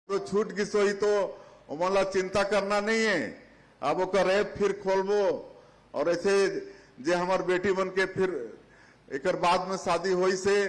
तो छूट की सोई तो मला चिंता करना नहीं है। अब ओकर ऐप फिर खोलबो और ऐसे जे हमार बेटी बन के फिर एक बाद में शादी हुई से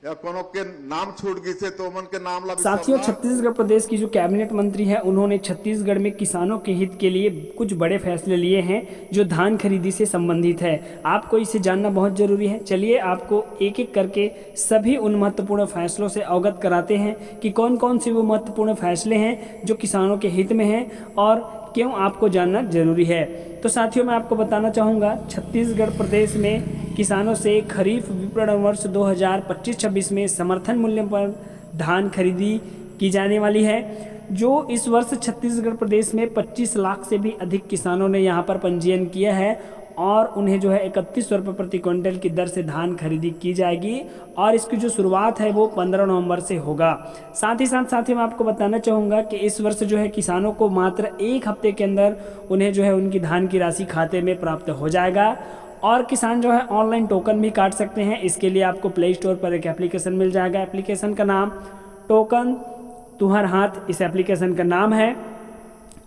या कोनो के नाम छूट गई से तो मन के नाम ला। साथियों, छत्तीसगढ़ प्रदेश की जो कैबिनेट मंत्री है उन्होंने छत्तीसगढ़ में किसानों के हित के लिए कुछ बड़े फैसले लिए हैं जो धान खरीदी से संबंधित है। आपको इसे जानना बहुत जरूरी है। चलिए आपको एक एक करके सभी उन महत्वपूर्ण फैसलों से अवगत कराते हैं कि कौन कौन से वो महत्वपूर्ण फैसले हैं जो किसानों के हित में हैं और क्यों आपको जानना जरूरी है। तो साथियों, मैं आपको बताना चाहूँगा, छत्तीसगढ़ प्रदेश में किसानों से खरीफ विपणन वर्ष 2025-26 में समर्थन मूल्य पर धान खरीदी की जाने वाली है। जो इस वर्ष छत्तीसगढ़ प्रदेश में 25 लाख से भी अधिक किसानों ने यहाँ पर पंजीयन किया है और उन्हें जो है 3100 रुपये प्रति क्विंटल की दर से धान खरीदी की जाएगी और इसकी जो शुरुआत है वो 15 नवंबर से होगा। साथ ही मैं आपको बताना चाहूँगा कि इस वर्ष जो है किसानों को मात्र एक हफ्ते के अंदर उन्हें जो है उनकी धान की राशि खाते में प्राप्त हो जाएगा और किसान जो है ऑनलाइन टोकन भी काट सकते हैं। इसके लिए आपको प्ले स्टोर पर एक एप्लीकेशन मिल जाएगा। एप्लीकेशन का नाम टोकन तुहर हाथ इस एप्लीकेशन का नाम है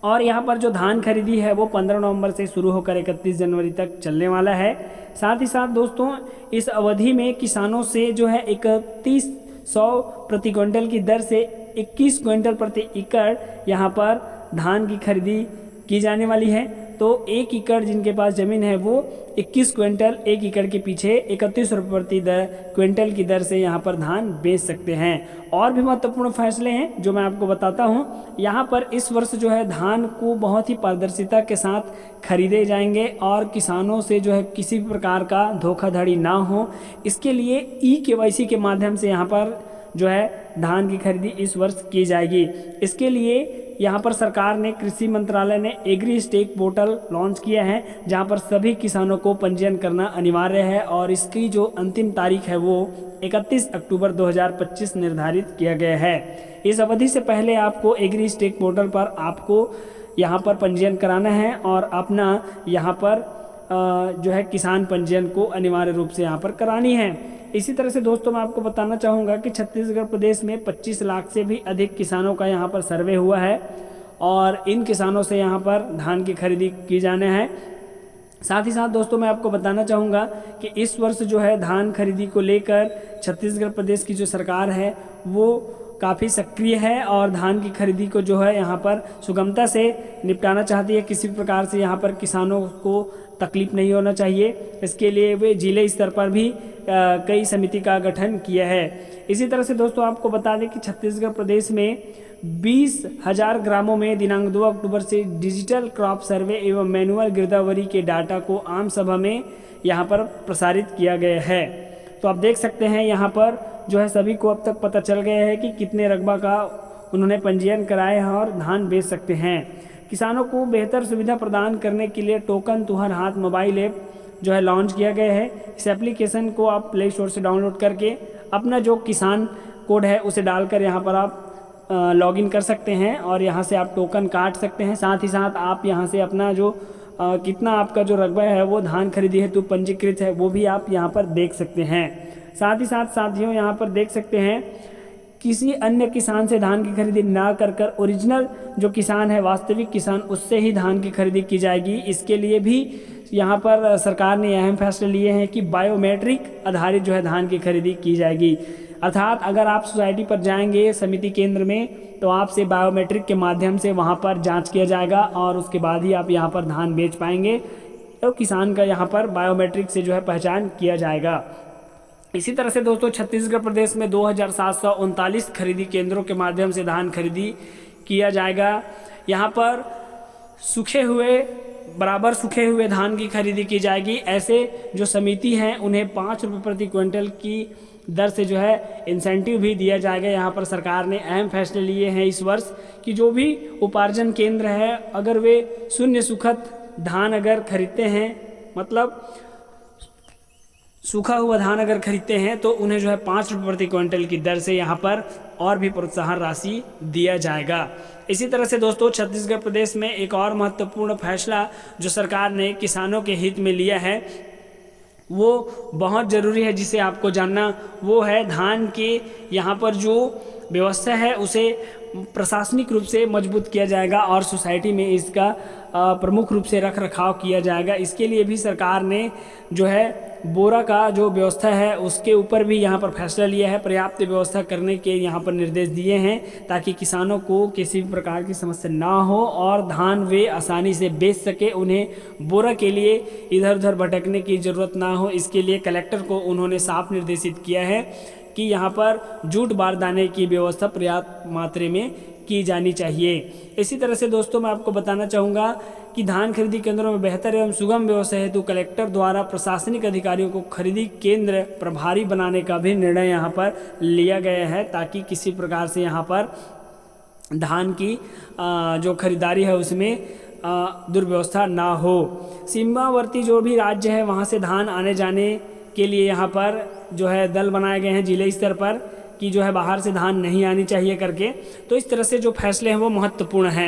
और यहाँ पर जो धान खरीदी है वो 15 नवंबर से शुरू होकर 31 जनवरी तक चलने वाला है। साथ ही साथ दोस्तों, इस अवधि में किसानों से जो है 3100 प्रति क्विंटल की दर से 21 क्विंटल प्रति एकड़ यहाँ पर धान की खरीदी की जाने वाली है। तो एक एकड़ जिनके पास ज़मीन है वो 21 क्विंटल एक एकड़ के पीछे 31 रुपये प्रति क्विंटल की दर से यहाँ पर धान बेच सकते हैं। और भी महत्वपूर्ण फैसले हैं जो मैं आपको बताता हूँ। यहाँ पर इस वर्ष जो है धान को बहुत ही पारदर्शिता के साथ खरीदे जाएंगे और किसानों से जो है किसी भी प्रकार का धोखाधड़ी ना हो, इसके लिए KYC के माध्यम से यहाँ पर जो है धान की खरीदी इस वर्ष की जाएगी। इसके लिए यहाँ पर सरकार ने, कृषि मंत्रालय ने एग्री स्टेक पोर्टल लॉन्च किया है जहाँ पर सभी किसानों को पंजीयन करना अनिवार्य है और इसकी जो अंतिम तारीख है वो 31 अक्टूबर 2025 निर्धारित किया गया है। इस अवधि से पहले आपको एग्री स्टेक पोर्टल पर आपको यहाँ पर पंजीयन कराना है और अपना यहाँ पर जो है किसान पंजीयन को अनिवार्य रूप से यहाँ पर करानी है। इसी तरह से दोस्तों, मैं आपको बताना चाहूँगा कि छत्तीसगढ़ प्रदेश में 25 लाख से भी अधिक किसानों का यहाँ पर सर्वे हुआ है और इन किसानों से यहाँ पर धान की खरीदी की जाना है। साथ ही साथ दोस्तों, मैं आपको बताना चाहूँगा कि इस वर्ष जो है धान खरीदी को लेकर छत्तीसगढ़ प्रदेश की जो सरकार है वो काफ़ी सक्रिय है और धान की खरीदी को जो है यहाँ पर सुगमता से निपटाना चाहती है। किसी प्रकार से यहाँ पर किसानों को तकलीफ नहीं होना चाहिए। इसके लिए वे जिले स्तर पर भी कई समिति का गठन किया है। इसी तरह से दोस्तों, आपको बता दें कि छत्तीसगढ़ प्रदेश में 20,000 ग्रामों में दिनांक 2 अक्टूबर से डिजिटल क्रॉप सर्वे एवं मैनुअल गिरदावरी के डाटा को आम सभा में यहाँ पर प्रसारित किया गया है। तो आप देख सकते हैं यहाँ पर जो है सभी को अब तक पता चल गया है कि कितने रकबा का उन्होंने पंजीयन कराए हैं और धान बेच सकते हैं। किसानों को बेहतर सुविधा प्रदान करने के लिए टोकन तुहर हाथ मोबाइल ऐप जो है लॉन्च किया गया है। इस एप्लीकेशन को आप प्ले स्टोर से डाउनलोड करके अपना जो किसान कोड है उसे डालकर यहाँ पर आप लॉगिन कर सकते हैं और यहाँ से आप टोकन काट सकते हैं। साथ ही साथ आप यहाँ से अपना जो कितना आपका जो रकबा है वो धान खरीदी हेतु पंजीकृत है वो भी आप यहाँ पर देख सकते हैं। साथ ही साथ साथियों, यहाँ पर देख सकते हैं किसी अन्य किसान से धान की खरीदी ना कर ओरिजिनल जो किसान है, वास्तविक किसान, उससे ही धान की खरीदी की जाएगी। इसके लिए भी यहाँ पर सरकार ने अहम फैसले लिए हैं कि बायोमेट्रिक आधारित जो है धान की खरीदी की जाएगी। अर्थात अगर आप सोसाइटी पर जाएंगे समिति केंद्र में तो आपसे बायोमेट्रिक के माध्यम से वहाँ पर जांच किया जाएगा और उसके बाद ही आप यहाँ पर धान बेच पाएंगे। तो किसान का यहाँ पर बायोमेट्रिक से जो है पहचान किया जाएगा। इसी तरह से दोस्तों, छत्तीसगढ़ प्रदेश में 2739 खरीदी केंद्रों के माध्यम से धान खरीदी किया जाएगा। यहाँ पर बराबर सूखे हुए धान की खरीदी की जाएगी। ऐसे जो समिति हैं उन्हें 5 रुपये प्रति क्विंटल की दर से जो है इंसेंटिव भी दिया जाएगा। यहाँ पर सरकार ने अहम फैसले लिए हैं इस वर्ष कि जो भी उपार्जन केंद्र है अगर वे शून्य सुखद धान अगर खरीदते हैं, मतलब सूखा हुआ धान अगर खरीदते हैं तो उन्हें जो है 5 रुपये प्रति क्विंटल की दर से यहाँ पर और भी प्रोत्साहन राशि दिया जाएगा। इसी तरह से दोस्तों, छत्तीसगढ़ प्रदेश में एक और महत्वपूर्ण फैसला जो सरकार ने किसानों के हित में लिया है वो बहुत ज़रूरी है जिसे आपको जानना, वो है धान के यहाँ पर जो व्यवस्था है उसे प्रशासनिक रूप से मजबूत किया जाएगा और सोसाइटी में इसका प्रमुख रूप से रख रखाव किया जाएगा। इसके लिए भी सरकार ने जो है बोरा का जो व्यवस्था है उसके ऊपर भी यहाँ पर फैसला लिया है, पर्याप्त व्यवस्था करने के यहाँ पर निर्देश दिए हैं ताकि किसानों को किसी भी प्रकार की समस्या ना हो और धान वे आसानी से बेच सके, उन्हें बोरा के लिए इधर उधर भटकने की ज़रूरत ना हो। इसके लिए कलेक्टर को उन्होंने साफ निर्देशित किया है कि यहाँ पर जूट बारदाने की व्यवस्था पर्याप्त मात्रा में की जानी चाहिए। इसी तरह से दोस्तों मैं आपको बताना चाहूँगा कि धान खरीदी केंद्रों में बेहतर एवं सुगम व्यवस्था हेतु कलेक्टर द्वारा प्रशासनिक अधिकारियों को खरीदी केंद्र प्रभारी बनाने का भी निर्णय यहाँ पर लिया गया है ताकि किसी प्रकार से यहाँ पर धान की जो खरीदारी है उसमें दुर्व्यवस्था ना हो। सीमावर्ती जो भी राज्य है वहाँ से धान आने जाने के लिए यहाँ पर जो है दल बनाए गए हैं जिले स्तर पर कि जो है बाहर से धान नहीं आनी चाहिए करके। तो इस तरह से जो फैसले हैं वो महत्वपूर्ण हैं।